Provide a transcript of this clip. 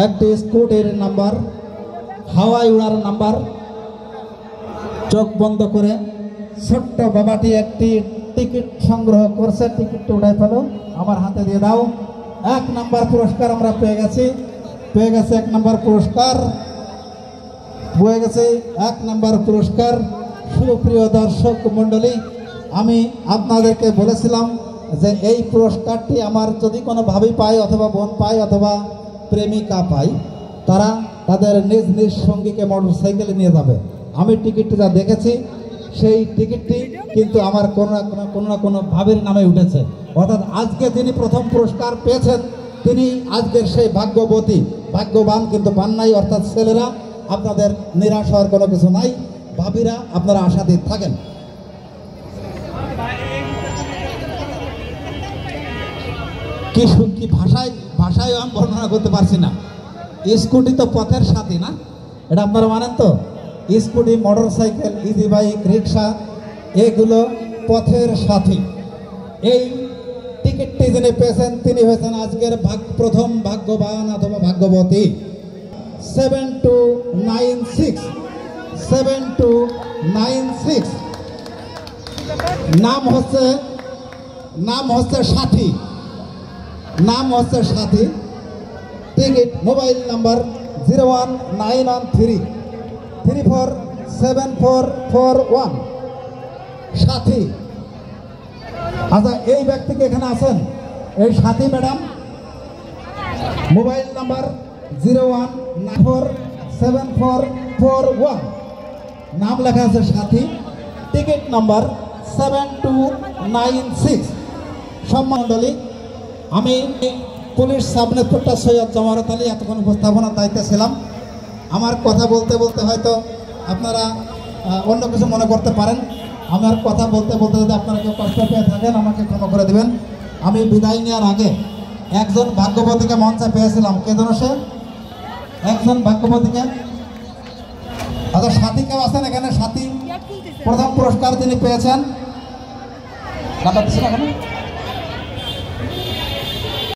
একটি স্কুটির নাম্বার, হাওয়ায় উড়ার নাম্বার। চোখ বন্ধ করে ছোট্ট বাবাটি একটি টিকিট সংগ্রহ করছে। টিকিটটা উঠাই ফেলো, আমার হাতে দিয়ে দাও। 1 নাম্বার পুরস্কার আমরা পেয়ে গেছে 1 নাম্বার পুরস্কার পেয়ে গেছে 1 নাম্বার পুরস্কার। সুপ্রিয় দর্শক মণ্ডলী, আমি আপনাদেরকে বলেছিলাম যে এই পুরস্কারটি আমার যদি কোনো ভাবি পায় অথবা বোন পায় অথবা প্রেমিকা পায়, তারা তাদের নিজ নিজ সঙ্গীকে মোটরসাইকেলে নিয়ে যাবে। আমি টিকিটটি যা দেখেছি সেই টিকিটটি কিন্তু আমার কোনো না কোনো ভাবের নামে উঠেছে। অর্থাৎ আজকে যিনি প্রথম পুরস্কার পেয়েছেন তিনি আজকের সেই ভাগ্যবতী, ভাগ্যবান কিন্তু পান নাই। অর্থাৎ ছেলেরা, আপনাদের নিরাশ হওয়ার কোনো কিছু নাই। ভাবিরা, আপনারা আশাতীত থাকেন। কি ভাষায় আমি বর্ণনা করতে পারছি না। স্কুটি তো পথের সাথী না, এটা আপনারা মানেন তো? স্কুটি, মোটরসাইকেল, ইজি বাইক, রিক্সা এগুলো পথের সাথী। এই টিকিটটি যিনি পেয়েছেন তিনি হয়েছেন আজকের প্রথম ভাগ্যবান অথবা ভাগ্যবতী। 7296 নাম হচ্ছে সাথী। টিকিট মোবাইল নাম্বার 01913347441 সাথী। আচ্ছা, এই ব্যক্তিকে এখানে আছেন, এই সাথী ম্যাডাম। মোবাইল নাম্বার 019474441, নাম লেখা আছে সাথী। Ticket number 7296। সম্মানমণ্ডলী, আমি police sub inspector Syed Jamarat Ali এতক্ষণ উপস্থাপনার দায়িত্বে ছিলাম। আমার কথা বলতে বলতে হয়তো আপনারা অন্য কিছু মনে করতে পারেন। আমার কথা বলতে বলতে যদি আপনারা কেউ কষ্ট পেয়ে থাকেন আমাকে ক্ষমা করে দেবেন। আমি বিদায় নেওয়ার আগে একজন ভাগ্যবতীকে মঞ্চে পেয়েছিলাম। কে যেন সে? একজন ভাগ্যবতীকে। আচ্ছা, সাথী কেউ আছেন এখানে? সাথী প্রথম পুরস্কার যিনি পেয়েছেন, নাম্বার দিচ্ছেন এখানে।